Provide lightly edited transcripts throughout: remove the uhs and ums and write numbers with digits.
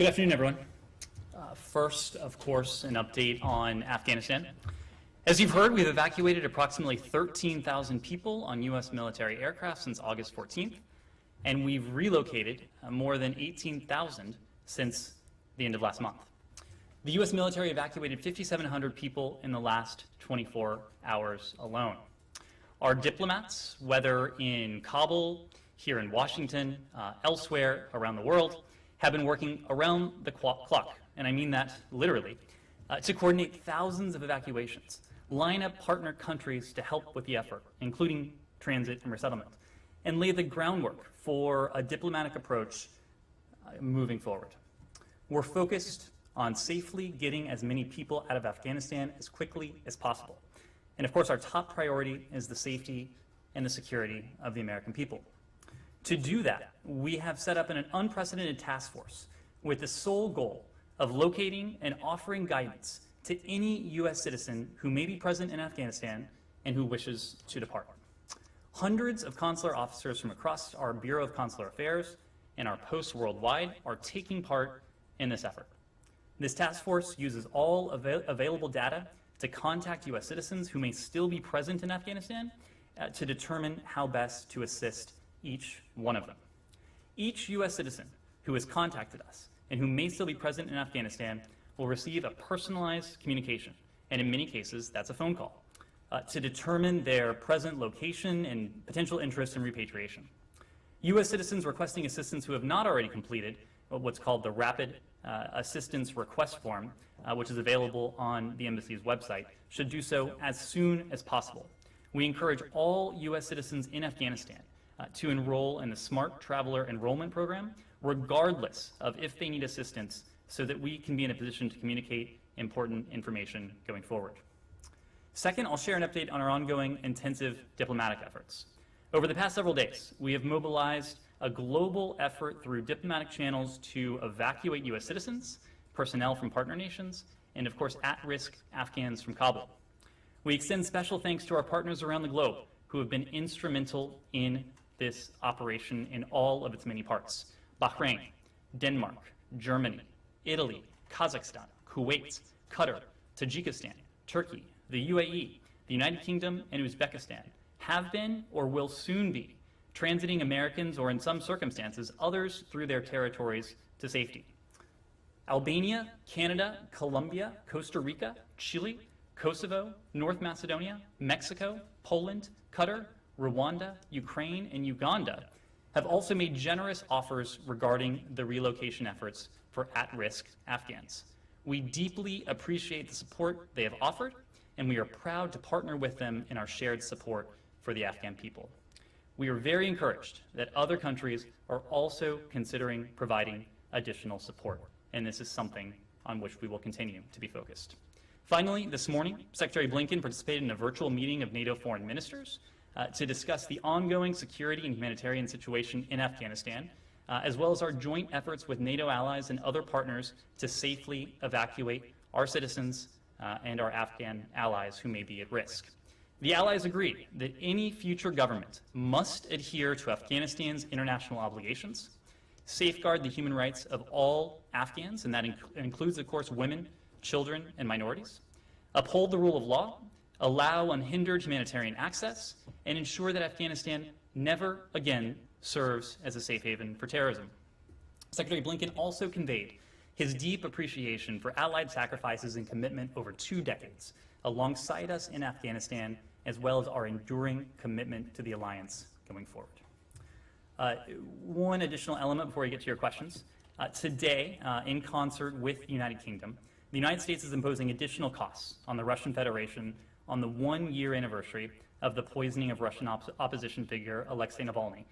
Good afternoon, everyone. First, of course, an update on Afghanistan. As you've heard, we've evacuated approximately 13,000 people on U.S. military aircraft since August 14th, and we've relocated more than 18,000 since the end of last month. The U.S. military evacuated 5,700 people in the last 24 hours alone. Our diplomats, whether in Kabul, here in Washington, elsewhere around the world, have been working around the clock, and I mean that literally, to coordinate thousands of evacuations, line up partner countries to help with the effort, including transit and resettlement, and lay the groundwork for a diplomatic approach moving forward. We're focused on safely getting as many people out of Afghanistan as quickly as possible. And of course, our top priority is the safety and the security of the American people. To do that, we have set up an unprecedented task force with the sole goal of locating and offering guidance to any U.S. citizen who may be present in Afghanistan and who wishes to depart. Hundreds of consular officers from across our Bureau of Consular Affairs and our posts worldwide are taking part in this effort. This task force uses all available data to contact U.S. citizens who may still be present in Afghanistan to determine how best to assist each one of them. Each U.S. citizen who has contacted us and who may still be present in Afghanistan will receive a personalized communication, and in many cases, that's a phone call, to determine their present location and potential interest in repatriation. U.S. citizens requesting assistance who have not already completed what's called the Rapid Assistance Request Form, which is available on the embassy's website, should do so as soon as possible. We encourage all U.S. citizens in Afghanistan to enroll in the Smart Traveler Enrollment Program, regardless of if they need assistance, so that we can be in a position to communicate important information going forward. Second, I'll share an update on our ongoing intensive diplomatic efforts. Over the past several days, we have mobilized a global effort through diplomatic channels to evacuate U.S. citizens, personnel from partner nations, and of course at-risk Afghans from Kabul. We extend special thanks to our partners around the globe who have been instrumental in this operation in all of its many parts: Bahrain, Denmark, Germany, Italy, Kazakhstan, Kuwait, Qatar, Tajikistan, Turkey, the UAE, the United Kingdom, and Uzbekistan have been or will soon be transiting Americans, or in some circumstances, others through their territories to safety. Albania, Canada, Colombia, Costa Rica, Chile, Kosovo, North Macedonia, Mexico, Poland, Qatar, Rwanda, Ukraine, and Uganda have also made generous offers regarding the relocation efforts for at-risk Afghans. We deeply appreciate the support they have offered, and we are proud to partner with them in our shared support for the Afghan people. We are very encouraged that other countries are also considering providing additional support, and this is something on which we will continue to be focused. Finally, this morning, Secretary Blinken participated in a virtual meeting of NATO foreign ministers to discuss the ongoing security and humanitarian situation in Afghanistan, as well as our joint efforts with NATO allies and other partners to safely evacuate our citizens and our Afghan allies who may be at risk. The allies agreed that any future government must adhere to Afghanistan's international obligations, safeguard the human rights of all Afghans, and that includes, of course, women, children, and minorities, uphold the rule of law, allow unhindered humanitarian access, and ensure that Afghanistan never again serves as a safe haven for terrorism. Secretary Blinken also conveyed his deep appreciation for Allied sacrifices and commitment over 2 decades alongside us in Afghanistan, as well as our enduring commitment to the alliance going forward. One additional element before we get to your questions. Today, in concert with the United Kingdom, the United States is imposing additional costs on the Russian Federation on the 1-year anniversary of the poisoning of Russian opposition figure Alexei Navalny,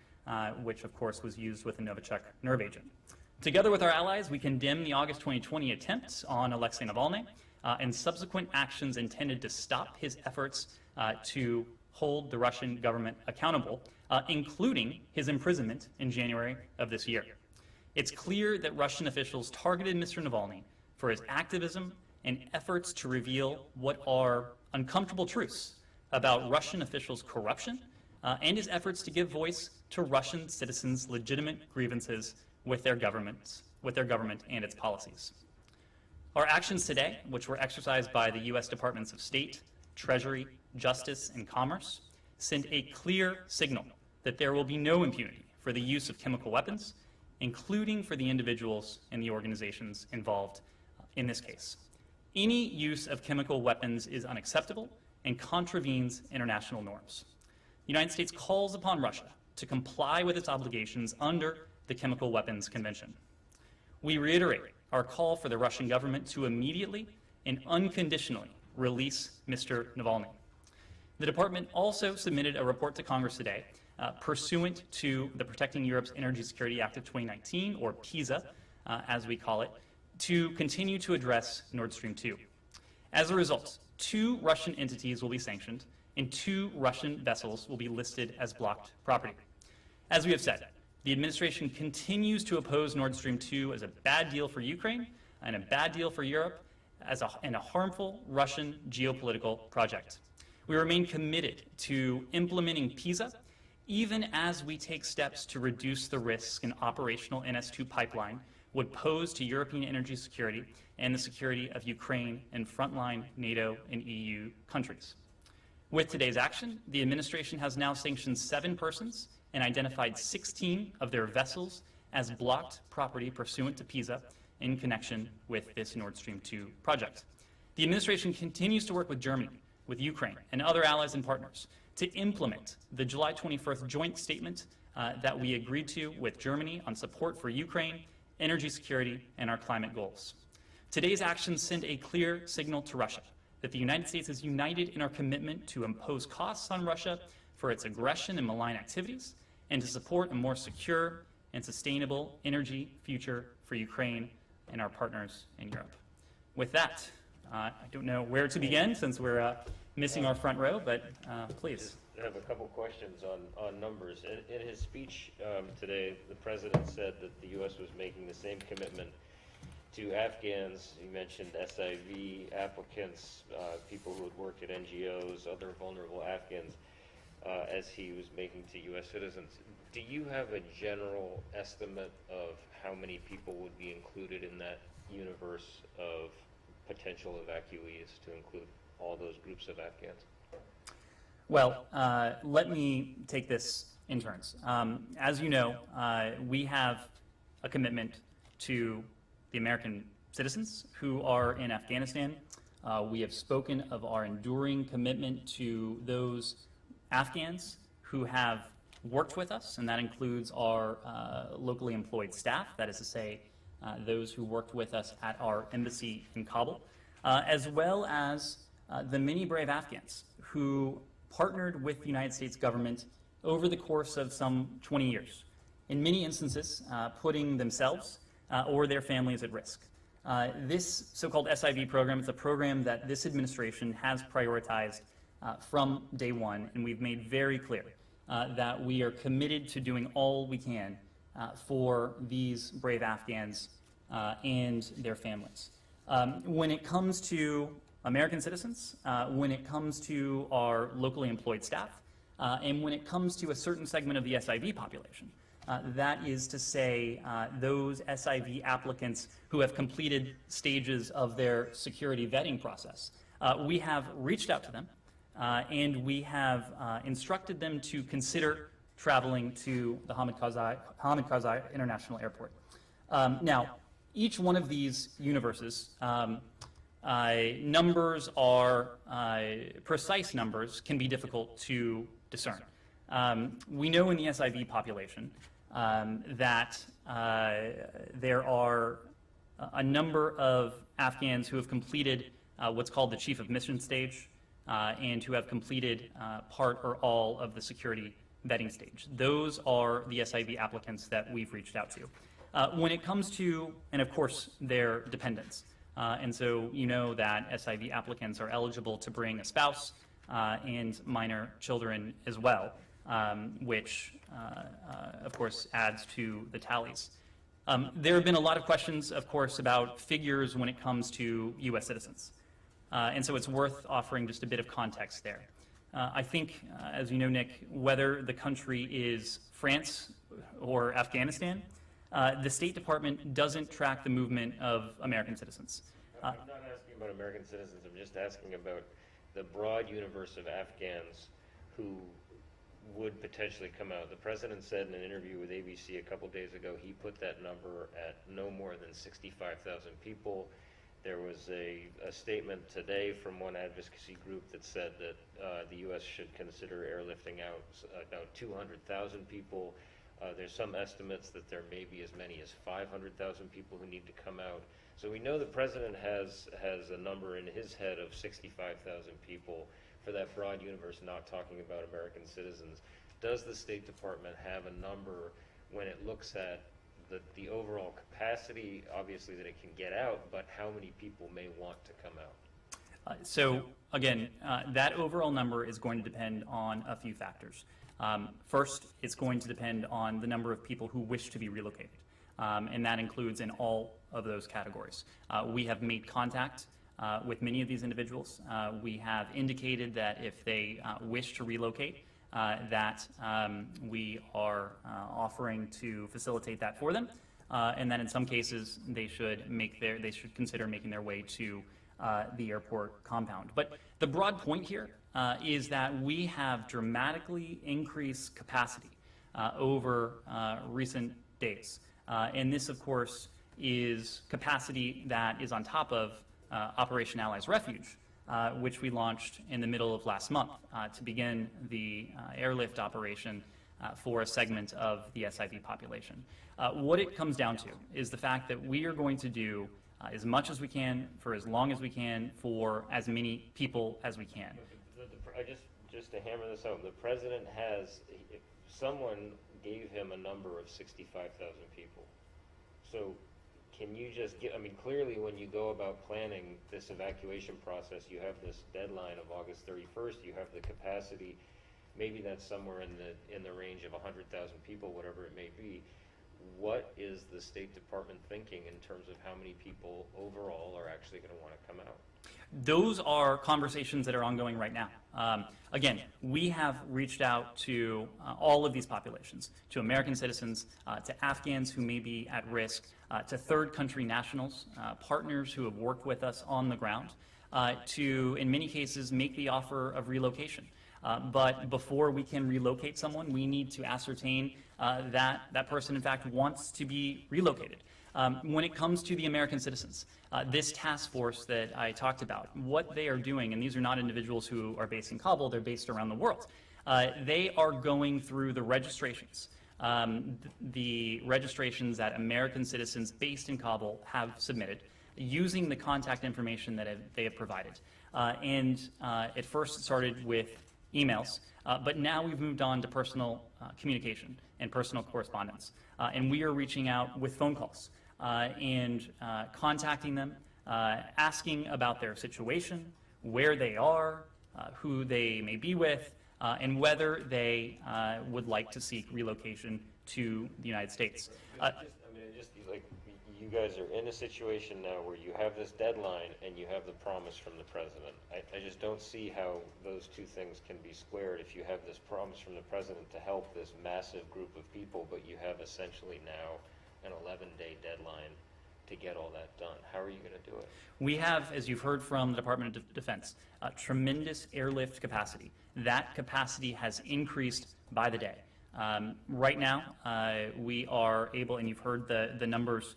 which of course was used with a Novichok nerve agent. Together with our allies, we condemn the August 2020 attempts on Alexei Navalny and subsequent actions intended to stop his efforts to hold the Russian government accountable, including his imprisonment in January of this year. It's clear that Russian officials targeted Mr. Navalny for his activism and efforts to reveal what are uncomfortable truths about Russian officials' corruption and his efforts to give voice to Russian citizens' legitimate grievances with their governments with their government and its policies. Our actions today, which were exercised by the U.S. Departments of State, Treasury, Justice, and Commerce, send a clear signal that there will be no impunity for the use of chemical weapons, including for the individuals and the organizations involved in this case. Any use of chemical weapons is unacceptable and contravenes international norms. The United States calls upon Russia to comply with its obligations under the Chemical Weapons Convention. We reiterate our call for the Russian government to immediately and unconditionally release Mr. Navalny. The department also submitted a report to Congress today pursuant to the Protecting Europe's Energy Security Act of 2019, or PISA, as we call it, to continue to address Nord Stream 2. As a result, 2 Russian entities will be sanctioned and 2 Russian vessels will be listed as blocked property. As we have said, the administration continues to oppose Nord Stream 2 as a bad deal for Ukraine and a bad deal for Europe and a harmful Russian geopolitical project. We remain committed to implementing PISA, even as we take steps to reduce the risk an operational NS2 pipeline would pose to European energy security and the security of Ukraine and frontline NATO and EU countries. With today's action, the administration has now sanctioned 7 persons and identified 16 of their vessels as blocked property pursuant to PISA in connection with this Nord Stream 2 project. The administration continues to work with Germany, with Ukraine, and other allies and partners to implement the July 21st joint statement that we agreed to with Germany on support for Ukraine, energy security, and our climate goals. Today's actions send a clear signal to Russia that the United States is united in our commitment to impose costs on Russia for its aggression and malign activities, and to support a more secure and sustainable energy future for Ukraine and our partners in Europe. With that, I don't know where to begin since we're missing our front row, but please. I have a couple questions on numbers. In his speech today, the president said that the U.S. was making the same commitment to Afghans. He mentioned SIV applicants, people who had worked at NGOs, other vulnerable Afghans, as he was making to U.S. citizens. Do you have a general estimate of how many people would be included in that universe of potential evacuees to include all those groups of Afghans? Well, let me take this in turns. As you know, we have a commitment to the American citizens who are in Afghanistan. We have spoken of our enduring commitment to those Afghans who have worked with us, and that includes our locally employed staff, that is to say, those who worked with us at our embassy in Kabul, as well as the many brave Afghans who partnered with the United States government over the course of some 20 years, in many instances putting themselves or their families at risk. This so-called SIV program is a program that this administration has prioritized from day one, and we've made very clear that we are committed to doing all we can for these brave Afghans and their families. When it comes to American citizens, when it comes to our locally employed staff, and when it comes to a certain segment of the SIV population, that is to say those SIV applicants who have completed stages of their security vetting process, we have reached out to them and we have instructed them to consider traveling to the Hamid Karzai International Airport. Now, each one of these universes, numbers are, precise numbers can be difficult to discern. We know in the SIV population that there are a number of Afghans who have completed what's called the Chief of Mission stage and who have completed part or all of the security vetting stage. Those are the SIV applicants that we've reached out to. When it comes to, and of course, their dependents, and so you know that SIV applicants are eligible to bring a spouse and minor children as well, which of course adds to the tallies. There have been a lot of questions, of course, about figures when it comes to U.S. citizens. And so it's worth offering just a bit of context there. I think, as you know, Nick, whether the country is France or Afghanistan, the State Department doesn't track the movement of American citizens. I'm not asking about American citizens, I'm just asking about the broad universe of Afghans who would potentially come out. The president said in an interview with ABC a couple days ago, he put that number at no more than 65,000 people. There was a statement today from one advocacy group that said that the U.S. should consider airlifting out about 200,000 people. There's some estimates that there may be as many as 500,000 people who need to come out. So we know the president has a number in his head of 65,000 people for that broad universe, not talking about American citizens. Does the State Department have a number when it looks at the overall capacity, obviously, that it can get out, but how many people may want to come out? So again, that overall number is going to depend on a few factors. First, it's going to depend on the number of people who wish to be relocated, and that includes in all of those categories. We have made contact with many of these individuals. We have indicated that if they wish to relocate, that we are offering to facilitate that for them, and that in some cases they should consider making their way to the airport compound. But the broad point here is that we have dramatically increased capacity over recent days, and this, of course, is capacity that is on top of Operation Allies Refuge, which we launched in the middle of last month to begin the airlift operation for a segment of the SIV population. What it comes down to is the fact that we are going to do as much as we can for as long as we can for as many people as we can. Just to hammer this out, the president someone gave him a number of 65,000 people. So can you just clearly when you go about planning this evacuation process, you have this deadline of August 31st, you have the capacity, maybe that's somewhere in the range of 100,000 people, whatever it may be. What is the State Department thinking in terms of how many people overall are actually going to want to come out? Those are conversations that are ongoing right now. Again, we have reached out to all of these populations, to American citizens, to Afghans who may be at risk, to third country nationals, partners who have worked with us on the ground, to, in many cases, make the offer of relocation. But before we can relocate someone, we need to ascertain that that person, in fact, wants to be relocated. When it comes to the American citizens, this task force that I talked about, what they are doing, and these are not individuals who are based in Kabul, they're based around the world. They are going through the registrations that American citizens based in Kabul have submitted, using the contact information that they have provided. It first started with emails, but now we've moved on to personal communication and personal correspondence. And we are reaching out with phone calls and contacting them, asking about their situation, where they are, who they may be with, and whether they would like to seek relocation to the United States. You guys are in a situation now where you have this deadline and you have the promise from the president. I just don't see how those two things can be squared if you have this promise from the president to help this massive group of people, but you have essentially now an 11-day deadline to get all that done. How are you going to do it? We have, as you've heard from the Department of Defense, tremendous airlift capacity. That capacity has increased by the day. Right now, we are able, and you've heard the numbers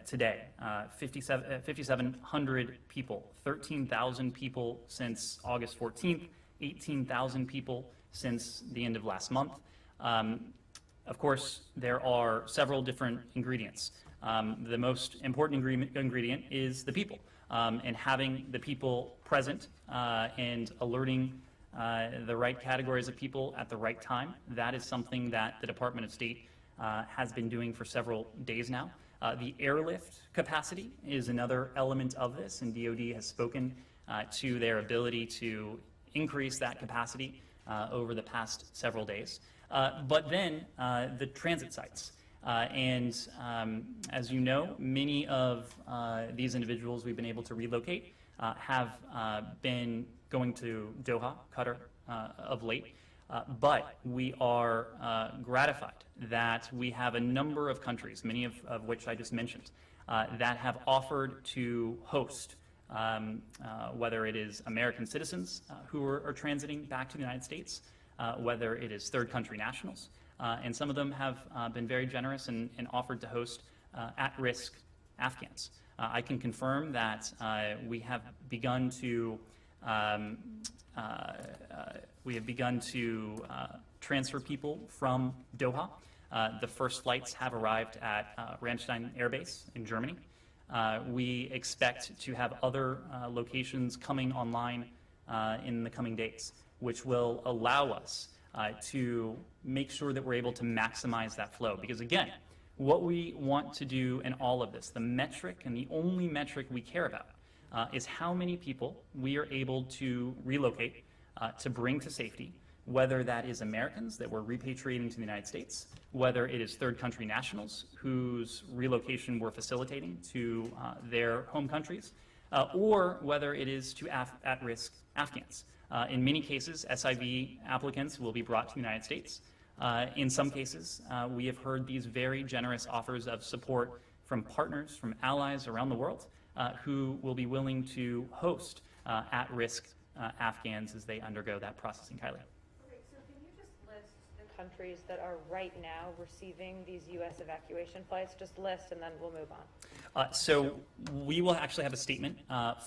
today, 5,700 people, 13,000 people since August 14th, 18,000 people since the end of last month. Of course, there are several different ingredients. The most important ingredient is the people, and having the people present and alerting the right categories of people at the right time. That is something that the Department of State has been doing for several days now. The airlift capacity is another element of this, and DoD has spoken to their ability to increase that capacity over the past several days. But then the transit sites. As you know, many of these individuals we've been able to relocate have been going to Doha, Qatar, of late. But we are gratified that we have a number of countries, many of which I just mentioned, that have offered to host, whether it is American citizens who are transiting back to the United States, whether it is third country nationals, and some of them have been very generous and offered to host at-risk Afghans. I can confirm that we have begun to transfer people from Doha. The first flights have arrived at Ramstein Air Base in Germany. We expect to have other locations coming online in the coming days, which will allow us to make sure that we're able to maximize that flow. Because again, what we want to do in all of this, the metric and the only metric we care about, is how many people we are able to relocate, to bring to safety, whether that is Americans that we're repatriating to the United States, whether it is third country nationals whose relocation we're facilitating to their home countries, or whether it is to at-risk Afghans. In many cases, SIV applicants will be brought to the United States. In some cases, we have heard these very generous offers of support from partners, from allies around the world, who will be willing to host at-risk Afghans as they undergo that processing. Kylie. Okay, so can you just list the countries that are right now receiving these U.S. evacuation flights? Just list and then we'll move on. So we will actually have a statement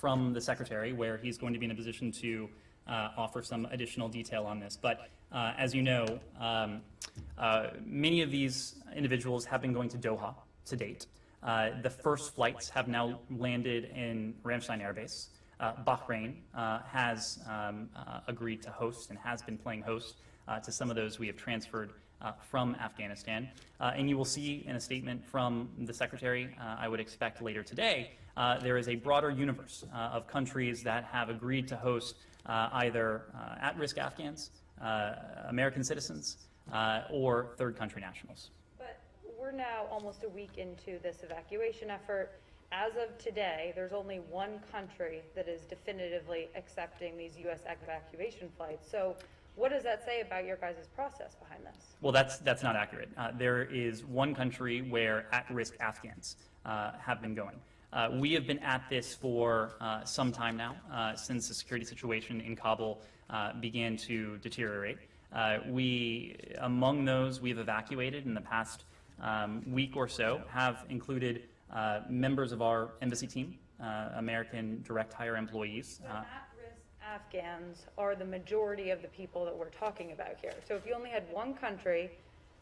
from the Secretary where he's going to be in a position to offer some additional detail on this. But as you know, many of these individuals have been going to Doha to date. The first flights have now landed in Ramstein Air Base. Bahrain has agreed to host and has been playing host to some of those we have transferred from Afghanistan. And you will see in a statement from the Secretary, I would expect later today, there is a broader universe of countries that have agreed to host either at-risk Afghans, American citizens, or third country nationals. But we're now almost a week into this evacuation effort. As of today, there's only one country that is definitively accepting these U.S. evacuation flights. So what does that say about your guys' process behind this? Well, that's not accurate. There is one country where at-risk Afghans have been going. We have been at this for some time now, since the security situation in Kabul began to deteriorate. Among those we've evacuated in the past week or so have included members of our embassy team, American direct hire employees. But at-risk Afghans are the majority of the people that we're talking about here. So if you only had one country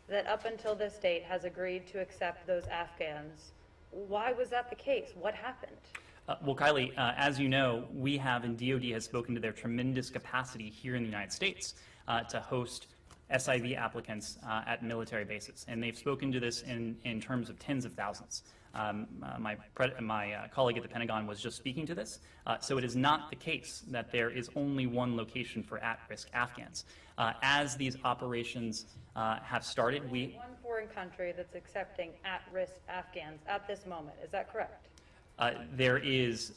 that up until this date has agreed to accept those Afghans, why was that the case? What happened? Well, Kylie, as you know, we have, and DoD has spoken to their tremendous capacity here in the United States to host SIV applicants at military bases. And they've spoken to this in terms of tens of thousands. My colleague at the Pentagon was just speaking to this. So it is not the case that there is only one location for at-risk Afghans. As these operations have started, one foreign country that's accepting at-risk Afghans at this moment. Is that correct? There is,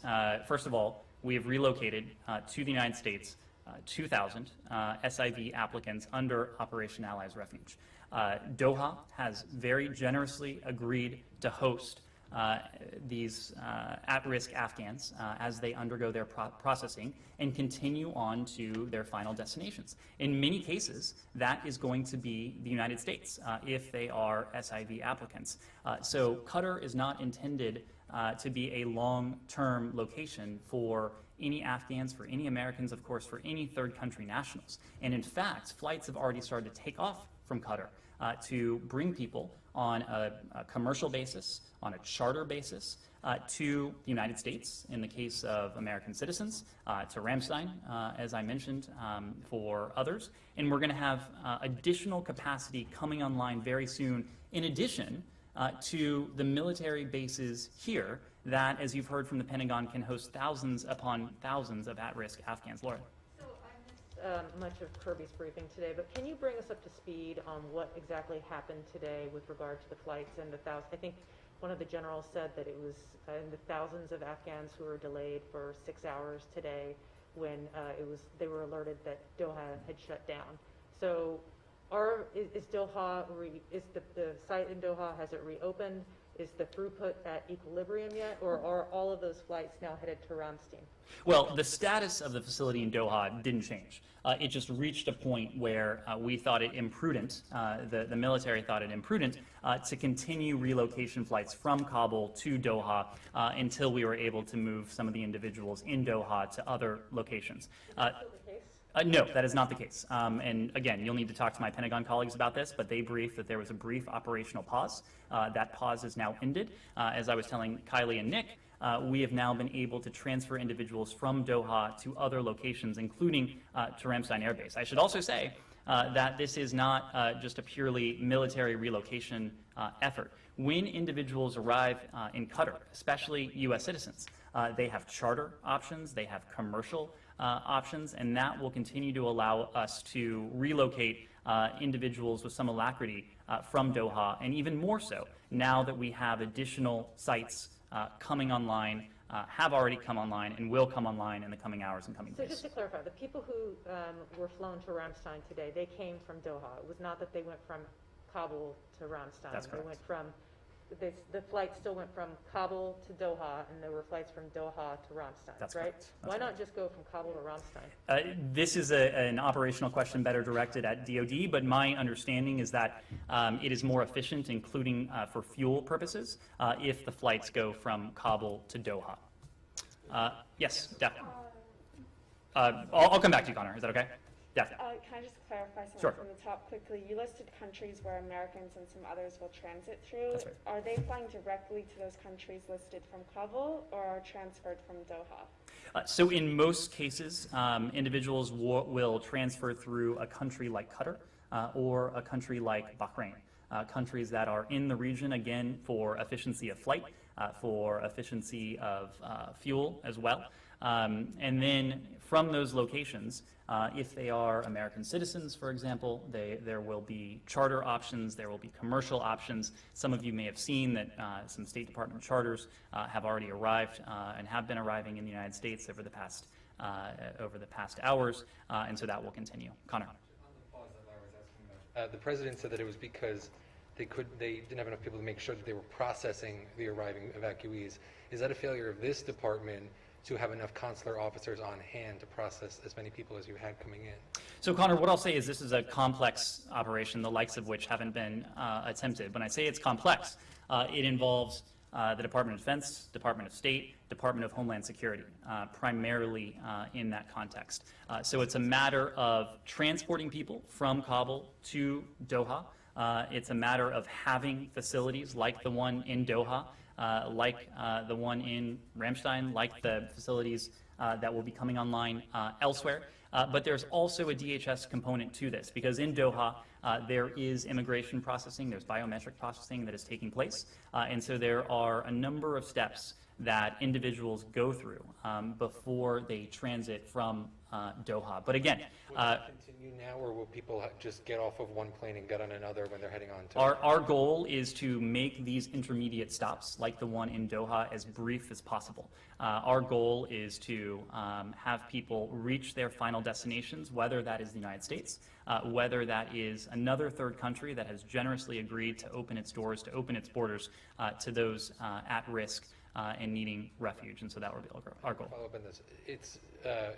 first of all, we have relocated to the United States 2,000 SIV applicants under Operation Allies Refuge. Doha has very generously agreed to host these at-risk Afghans as they undergo their processing and continue on to their final destinations. In many cases, that is going to be the United States if they are SIV applicants. So Qatar is not intended to be a long-term location for any Afghans, for any Americans, of course, for any third country nationals. And in fact, flights have already started to take off from Qatar to bring people on a commercial basis, on a charter basis, to the United States, in the case of American citizens, to Ramstein, as I mentioned, for others. And we're going to have additional capacity coming online very soon, in addition to the military bases here that, as you've heard from the Pentagon, can host thousands upon thousands of at-risk Afghans. Laura. So I missed much of Kirby's briefing today, but can you bring us up to speed on what exactly happened today with regard to the flights and the thousands? I think one of the generals said that it was in the thousands of Afghans who were delayed for 6 hours today when they were alerted that Doha had shut down. So is Doha, is the site in Doha, has it reopened? Is the throughput at equilibrium yet, or are all of those flights now headed to Ramstein? Well, the status of the facility in Doha didn't change. It just reached a point where we thought it imprudent, the military thought it imprudent, to continue relocation flights from Kabul to Doha until we were able to move some of the individuals in Doha to other locations. Still the case? No, that is not the case. And again, you'll need to talk to my Pentagon colleagues about this, but they briefed that there was a brief operational pause. That pause is now ended. As I was telling Kylie and Nick, we have now been able to transfer individuals from Doha to other locations, including to Ramstein Air Base. I should also say that this is not just a purely military relocation effort. When individuals arrive in Qatar, especially U.S. citizens, they have charter options, they have commercial options, and that will continue to allow us to relocate individuals with some alacrity from Doha, and even more so now that we have additional sites coming online, have already come online, and will come online in the coming hours and coming So days. just to clarify, the people who were flown to Ramstein today, they came from Doha. It was not that they went from Kabul to Ramstein. That's correct. They went from, the flight still went from Kabul to Doha, and there were flights from Doha to Ramstein, That's right? correct. That's Why not correct. just go from Kabul to Ramstein? This is an operational question better directed at DoD, but my understanding is that it is more efficient, including for fuel purposes, if the flights go from Kabul to Doha. Yes, definitely. I'll come back to you, Connor. Is that okay? Definitely. Can I just clarify something Sure. from the top quickly? You listed countries where Americans and some others will transit through. That's right. Are they flying directly to those countries listed from Kabul or are transferred from Doha? So in most cases, individuals will transfer through a country like Qatar or a country like Bahrain, countries that are in the region, again, for efficiency of flight, for efficiency of fuel as well. And then from those locations, if they are American citizens, for example, there will be charter options, there will be commercial options. Some of you may have seen that some State Department charters have already arrived and have been arriving in the United States over the past hours, and so that will continue. Connor. On the pause that Larry was asking about, the president said that it was because they didn't have enough people to make sure that they were processing the arriving evacuees. Is that a failure of this department to have enough consular officers on hand to process as many people as you had coming in? So Connor, what I'll say is this is a complex operation, the likes of which haven't been attempted. When I say it's complex, it involves the Department of Defense, Department of State, Department of Homeland Security, primarily in that context. So it's a matter of transporting people from Kabul to Doha. It's a matter of having facilities like the one in Doha, like the one in Ramstein, like the facilities that will be coming online elsewhere. But there's also a DHS component to this, because in Doha, there is immigration processing, there's biometric processing that is taking place, and so there are a number of steps that individuals go through before they transit from Doha. But again, Will that continue now, or will people just get off of one plane and get on another when they're heading on to? our goal is to make these intermediate stops, like the one in Doha, as brief as possible. Our goal is to have people reach their final destinations, whether that is the United States, whether that is another third country that has generously agreed to open its doors, to open its borders to those at risk and needing refuge, and so that would be our goal. Follow up on this. It's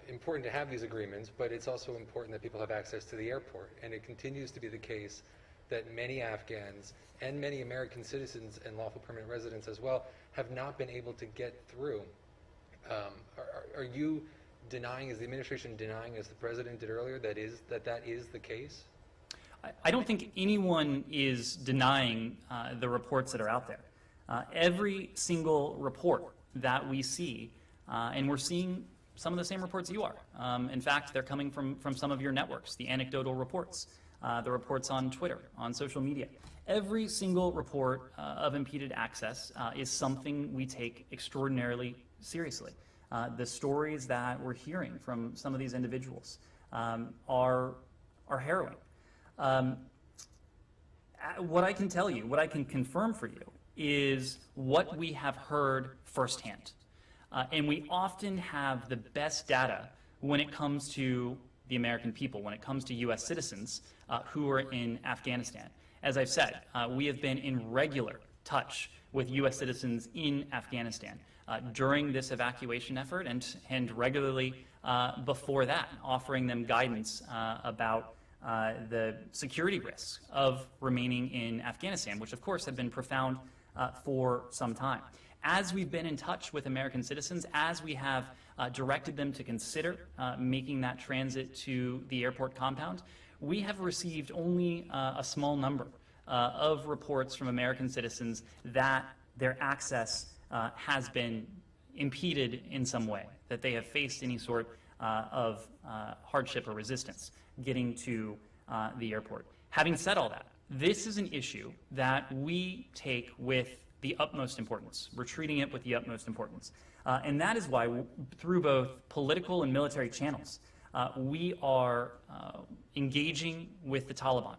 important to have these agreements, but it's also important that people have access to the airport. And it continues to be the case that many Afghans and many American citizens and lawful permanent residents as well have not been able to get through. Are you denying, is the administration denying, as the president did earlier, that is the case? I don't think anyone is denying the reports that are out there. Every single report that we see, and we're seeing some of the same reports you are. In fact, they're coming from some of your networks, the anecdotal reports, the reports on Twitter, on social media. Every single report of impeded access is something we take extraordinarily seriously. The stories that we're hearing from some of these individuals are harrowing. What I can tell you, what I can confirm for you, is what we have heard firsthand. And we often have the best data when it comes to the American people when it comes to U.S. citizens who are in Afghanistan. As I've said, we have been in regular touch with U.S. citizens in Afghanistan during this evacuation effort and regularly before that, offering them guidance about the security risks of remaining in Afghanistan, which of course have been profound for some time. As we've been in touch with American citizens, as we have directed them to consider making that transit to the airport compound, we have received only a small number of reports from American citizens that their access has been impeded in some way, that they have faced any sort of hardship or resistance getting to the airport. Having said all that, this is an issue that we take with the utmost importance. We're treating it with the utmost importance. And that is why, through both political and military channels, we are engaging with the Taliban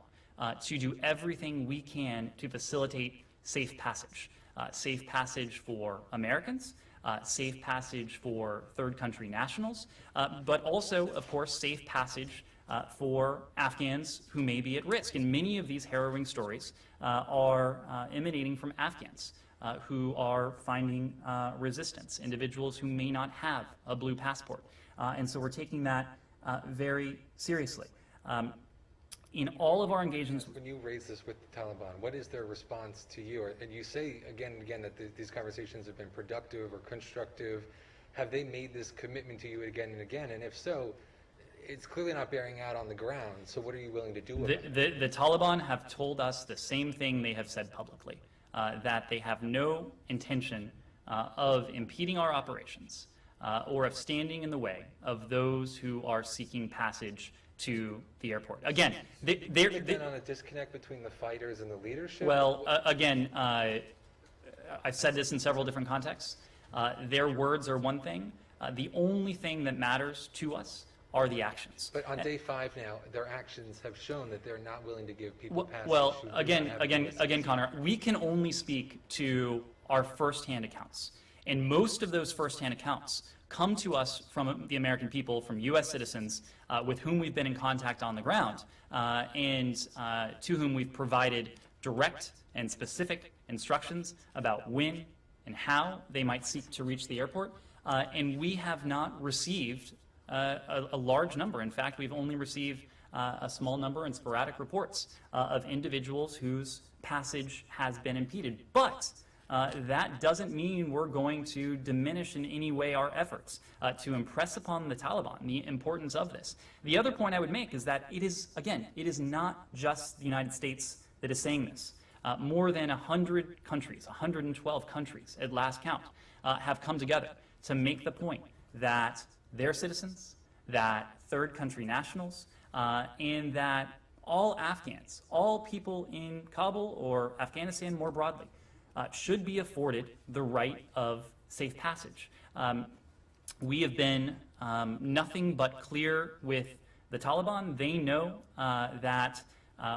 to do everything we can to facilitate safe passage. Safe passage for Americans, safe passage for third country nationals, but also, of course, safe passage for Afghans who may be at risk. And many of these harrowing stories are emanating from Afghans who are finding resistance, individuals who may not have a blue passport. And so we're taking that very seriously. In all of our engagements... When you raise this with the Taliban, what is their response to you? And you say again and again that these conversations have been productive or constructive. Have they made this commitment to you again and again? And if so, it's clearly not bearing out on the ground. So what are you willing to do with it? The Taliban have told us the same thing they have said publicly, that they have no intention of impeding our operations or of standing in the way of those who are seeking passage to the airport. Again, they're on a disconnect between the fighters and the leadership? Well, again, I've said this in several different contexts. Their words are one thing. The only thing that matters to us are the actions. But on day 5 now, their actions have shown that they're not willing to give people passage. Well, again, Connor, we can only speak to our firsthand accounts. And most of those firsthand accounts come to us from the American people, from U.S. citizens with whom we've been in contact on the ground, and to whom we've provided direct and specific instructions about when and how they might seek to reach the airport. And we have not received a large number. In fact, we've only received a small number and sporadic reports of individuals whose passage has been impeded. But that doesn't mean we're going to diminish in any way our efforts to impress upon the Taliban the importance of this. The other point I would make is that it is, again, it is not just the United States that is saying this. More than 100 countries, 112 countries at last count, have come together to make the point that their citizens, that third country nationals, and that all Afghans, all people in Kabul or Afghanistan more broadly, should be afforded the right of safe passage. We have been nothing but clear with the Taliban. They know that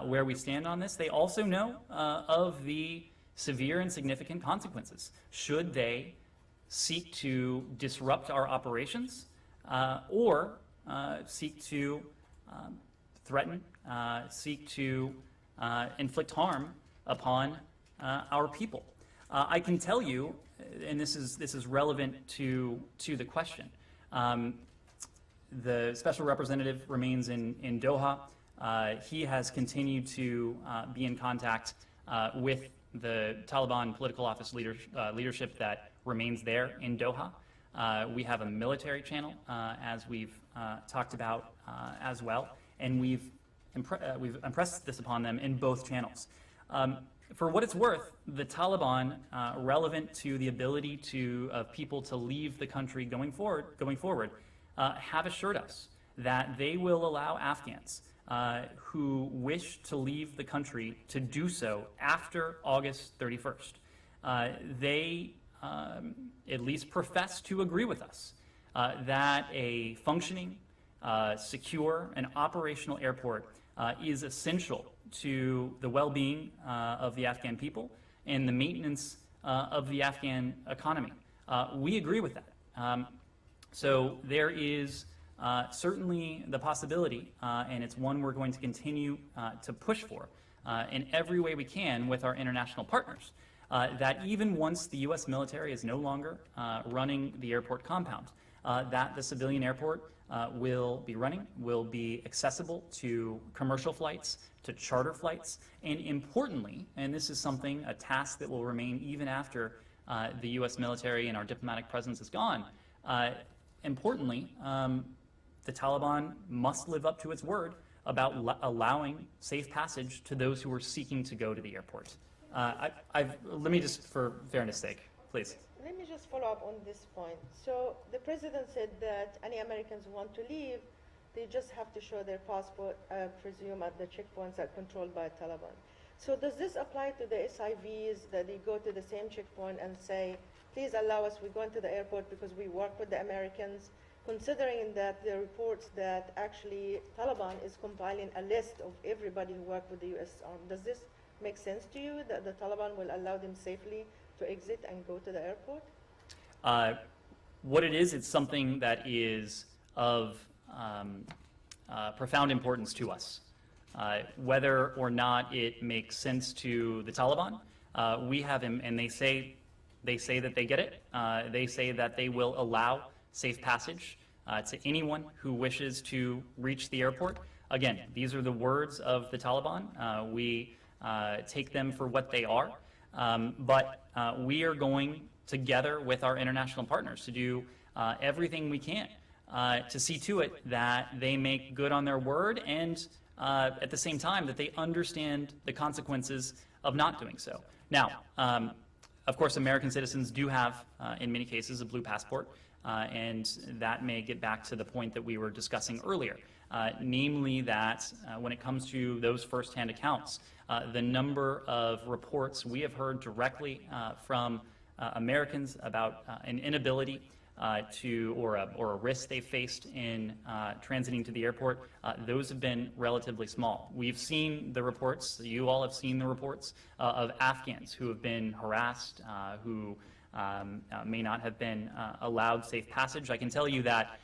where we stand on this. They also know of the severe and significant consequences should they seek to disrupt our operations or seek to threaten, seek to inflict harm upon our people. I can tell you, and this is relevant to the question. The special representative remains in Doha. He has continued to be in contact with the Taliban political office leadership that remains there in Doha. We have a military channel, as we've talked about as well, and we've impressed this upon them in both channels. For what it's worth, the Taliban, relevant to the ability of people to leave the country going forward, have assured us that they will allow Afghans who wish to leave the country to do so after August 31st. They at least profess to agree with us that a functioning, secure, and operational airport is essential to the well-being of the Afghan people and the maintenance of the Afghan economy. We agree with that. So there is certainly the possibility, and it's one we're going to continue to push for in every way we can with our international partners, that even once the U.S. military is no longer running the airport compound, that the civilian airport will be running, will be accessible to commercial flights, to charter flights, and importantly, and this is something, a task that will remain even after the U.S. military and our diplomatic presence is gone, importantly, the Taliban must live up to its word about allowing safe passage to those who are seeking to go to the airport. Let me just, for fairness' sake, please. Let me just follow up on this point. So the president said that any Americans who want to leave, they just have to show their passport, I presume, at the checkpoints that are controlled by Taliban. So does this apply to the SIVs, that they go to the same checkpoint and say, please allow us, we're going to the airport because we work with the Americans, considering that there are reports that actually Taliban is compiling a list of everybody who worked with the U.S. Army. Does this make sense to you, that the Taliban will allow them safely to exit and go to the airport? What it is, it's something that is of profound importance to us. Whether or not it makes sense to the Taliban, we have him, and they say that they get it. They say that they will allow safe passage to anyone who wishes to reach the airport. Again, these are the words of the Taliban. We take them for what they are, but we are going together with our international partners to do everything we can to see to it that they make good on their word, and at the same time that they understand the consequences of not doing so. Now, of course, American citizens do have, in many cases, a blue passport, and that may get back to the point that we were discussing earlier, namely that when it comes to those firsthand accounts, the number of reports we have heard directly from Americans about an inability or a risk they faced in transiting to the airport, those have been relatively small. We've seen the reports, you all have seen the reports of Afghans who have been harassed, who may not have been allowed safe passage. I can tell you that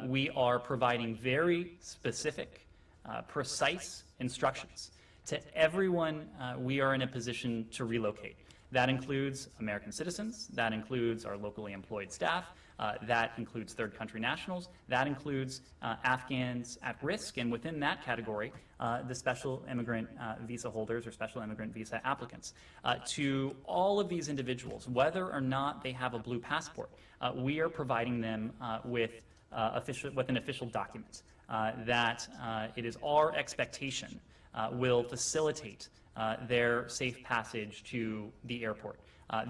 we are providing very specific, precise instructions to everyone we are in a position to relocate. That includes American citizens, that includes our locally employed staff, that includes third country nationals, that includes Afghans at risk, and within that category, the special immigrant visa holders or special immigrant visa applicants. To all of these individuals, whether or not they have a blue passport, we are providing them with an official document that it is our expectation will facilitate their safe passage to the airport.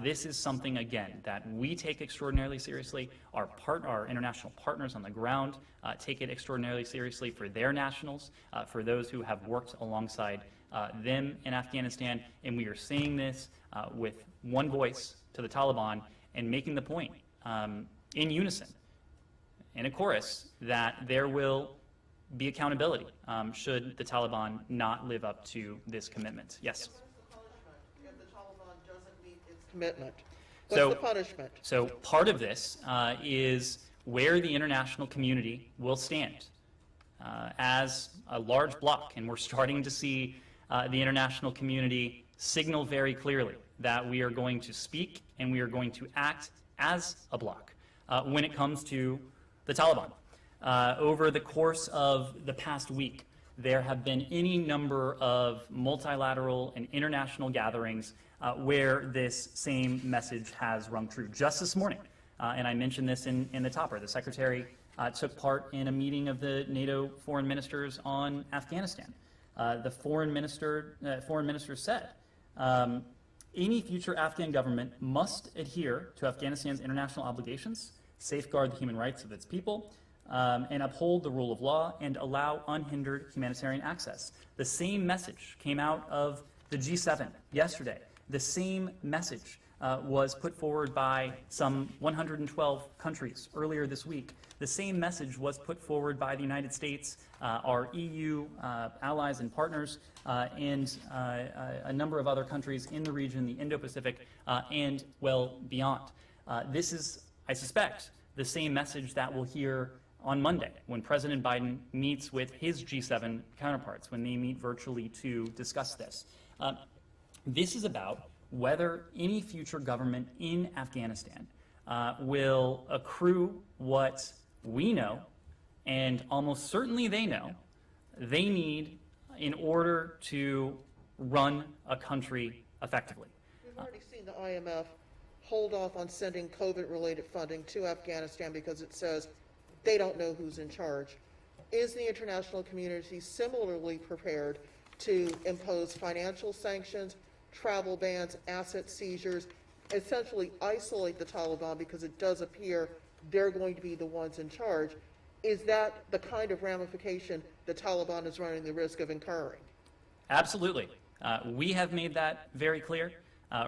This is something, again, that we take extraordinarily seriously. Our international partners on the ground take it extraordinarily seriously for their nationals, for those who have worked alongside them in Afghanistan, and we are saying this with one voice to the Taliban and making the point in unison, in a chorus, that there will be accountability should the Taliban not live up to this commitment. Yes? What's the punishment if the Taliban doesn't meet its commitment? What's the punishment? So part of this is where the international community will stand as a large bloc, and we're starting to see the international community signal very clearly that we are going to speak and we are going to act as a bloc when it comes to the Taliban. Over the course of the past week, there have been any number of multilateral and international gatherings where this same message has rung true. Just this morning, and I mentioned this in the topper, the Secretary took part in a meeting of the NATO foreign ministers on Afghanistan. The foreign minister said, any future Afghan government must adhere to Afghanistan's international obligations, safeguard the human rights of its people, and uphold the rule of law and allow unhindered humanitarian access. The same message came out of the G7 yesterday. The same message was put forward by some 112 countries earlier this week. The same message was put forward by the United States, our EU allies and partners, and a number of other countries in the region, the Indo-Pacific, and well beyond. This is, I suspect, the same message that we'll hear on Monday when President Biden meets with his G7 counterparts, when they meet virtually to discuss this. This is about whether any future government in Afghanistan will accrue what we know, and almost certainly they know, they need in order to run a country effectively. We've already seen the IMF hold off on sending COVID-related funding to Afghanistan because it says they don't know who's in charge. Is the international community similarly prepared to impose financial sanctions, travel bans, asset seizures, essentially isolate the Taliban because it does appear they're going to be the ones in charge? Is that the kind of ramification the Taliban is running the risk of incurring? Absolutely. We have made that very clear.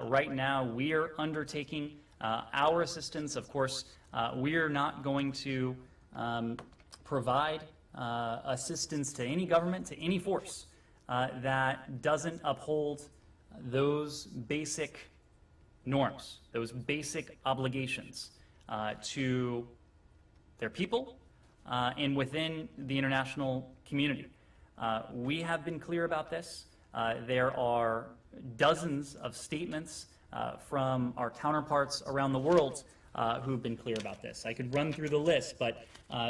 Right now, we are undertaking our assistance. Of course, we are not going to provide assistance to any government, to any force that doesn't uphold those basic norms, those basic obligations to their people and within the international community. We have been clear about this. There are dozens of statements from our counterparts around the world who've been clear about this. I could run through the list, but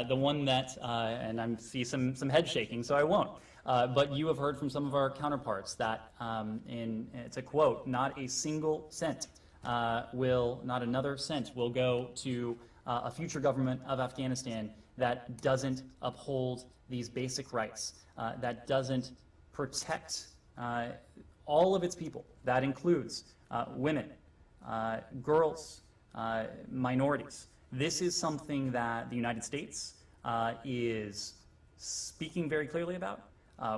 the one that, and I see some head shaking, so I won't. But you have heard from some of our counterparts that, it's a quote, not a single cent not another cent will go to a future government of Afghanistan that doesn't uphold these basic rights, that doesn't protect all of its people. That includes women, girls, minorities. This is something that the United States is speaking very clearly about.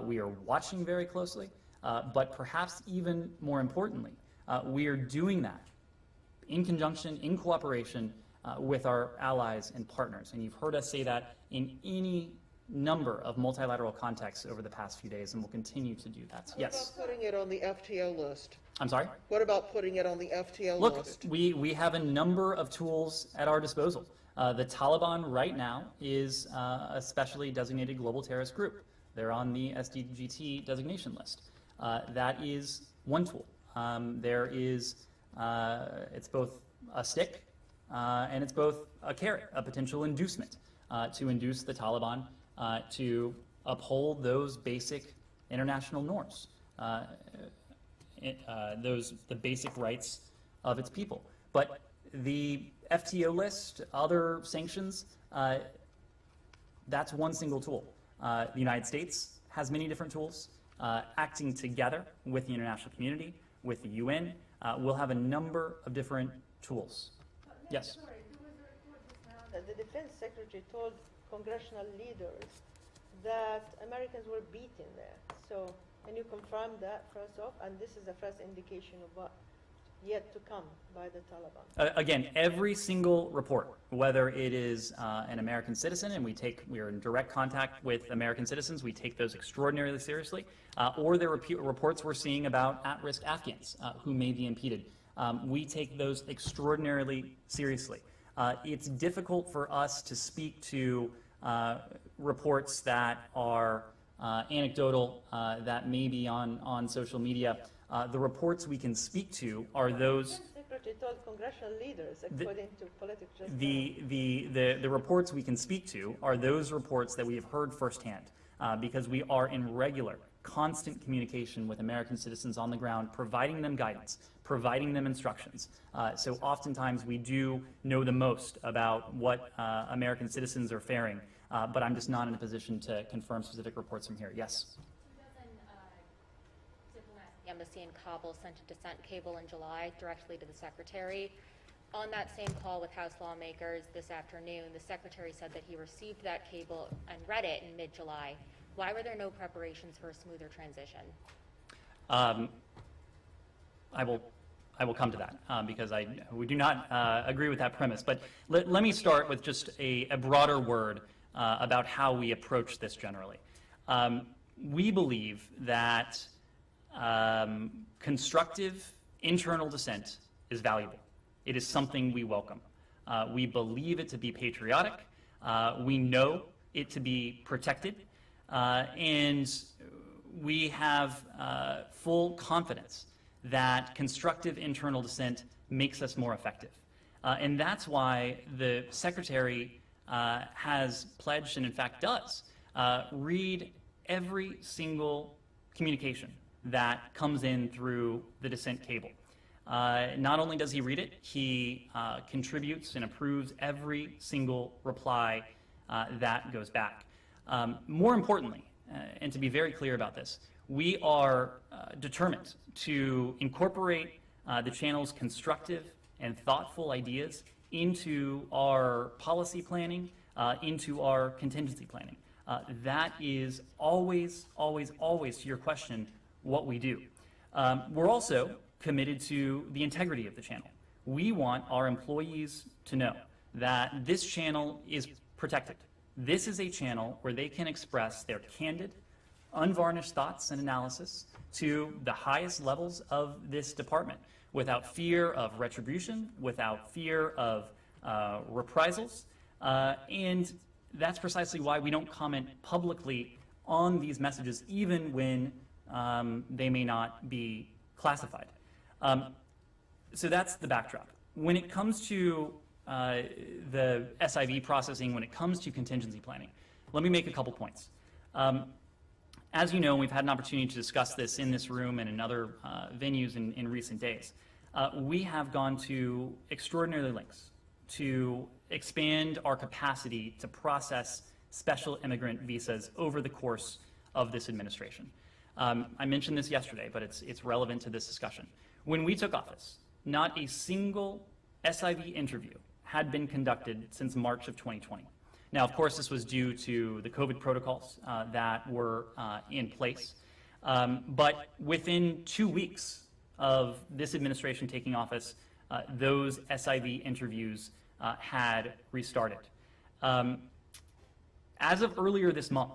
We are watching very closely, but perhaps even more importantly, we are doing that in conjunction, in cooperation with our allies and partners. And you've heard us say that in any number of multilateral contexts over the past few days, and we'll continue to do that. Yes? What about putting it on the FTO list? I'm sorry? What about putting it on the FTO Look, list? we have a number of tools at our disposal. The Taliban right now is a specially designated global terrorist group. They're on the SDGT designation list. That is one tool. There is, it's both a stick and it's both a carrot, a potential inducement to induce the Taliban to uphold those basic international norms, the basic rights of its people. But the FTO list, other sanctions, that's one single tool. The United States has many different tools. Acting together with the international community, with the UN, we'll have a number of different tools. Yes? Sorry, there was a report just now that the defense secretary told congressional leaders that Americans were beaten there. So, can you confirm that first off? And this is the first indication of what yet to come by the Taliban. Again, every single report, whether it is an American citizen, and we are in direct contact with American citizens, we take those extraordinarily seriously, or there are reports we're seeing about at-risk Afghans who may be impeded. We take those extraordinarily seriously. It's difficult for us to speak to reports that are anecdotal, that may be on social media. The reports we can speak to are those. The secretary told congressional leaders, according to politics. The reports we can speak to are those reports that we have heard firsthand, because we are in regular, constant communication with American citizens on the ground, providing them guidance, providing them instructions. So oftentimes we do know the most about what American citizens are faring, but I'm just not in a position to confirm specific reports from here. Yes? Embassy in Kabul sent a dissent cable in July directly to the Secretary. On that same call with House lawmakers this afternoon, the Secretary said that he received that cable and read it in mid-July. Why were there no preparations for a smoother transition? I will come to that because we do not agree with that premise. But let me start with just a broader word about how we approach this generally. We believe that constructive internal dissent is valuable. It is something we welcome. We believe it to be patriotic. We know it to be protected, and we have full confidence that constructive internal dissent makes us more effective. And that's why the Secretary has pledged, and in fact does, read every single communication that comes in through the dissent cable. Not only does he read it, he contributes and approves every single reply that goes back. More importantly, and to be very clear about this, we are determined to incorporate the channel's constructive and thoughtful ideas into our policy planning, into our contingency planning. That is always, always, always, to your question, what we do. We're also committed to the integrity of the channel. We want our employees to know that this channel is protected. This is a channel where they can express their candid, unvarnished thoughts and analysis to the highest levels of this department without fear of retribution, without fear of reprisals, and that's precisely why we don't comment publicly on these messages, even when they may not be classified. So that's the backdrop. When it comes to the SIV processing, when it comes to contingency planning, let me make a couple points. As you know, we've had an opportunity to discuss this in this room and in other venues in recent days. We have gone to extraordinary lengths to expand our capacity to process special immigrant visas over the course of this administration. I mentioned this yesterday, but it's relevant to this discussion. When we took office, not a single SIV interview had been conducted since March of 2020. Now, of course, this was due to the COVID protocols that were in place. But within 2 weeks of this administration taking office, those SIV interviews had restarted. As of earlier this month,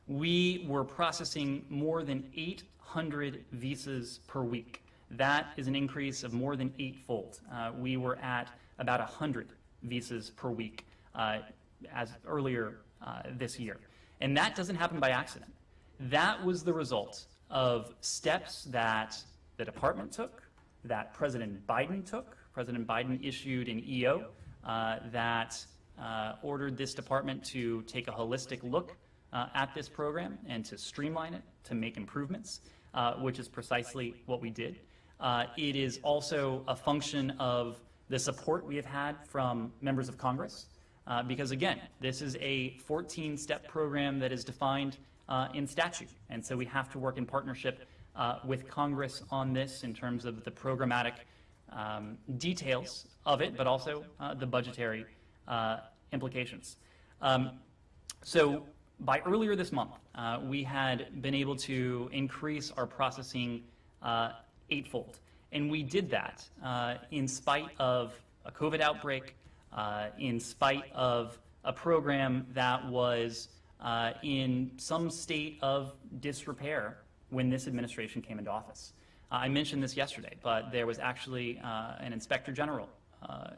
we were processing more than 800 visas per week. That is an increase of more than 8-fold. We were at about 100 visas per week as earlier this year. And that doesn't happen by accident. That was the result of steps that the department took, that President Biden took. President Biden issued an EO that ordered this department to take a holistic look at this program and to streamline it, to make improvements, which is precisely what we did. It is also a function of the support we have had from members of Congress, because again, this is a 14-step program that is defined in statute, and so we have to work in partnership with Congress on this in terms of the programmatic details of it, but also the budgetary implications. So by earlier this month, we had been able to increase our processing 8-fold. And we did that in spite of a COVID outbreak, in spite of a program that was in some state of disrepair when this administration came into office. I mentioned this yesterday, but there was actually an Inspector General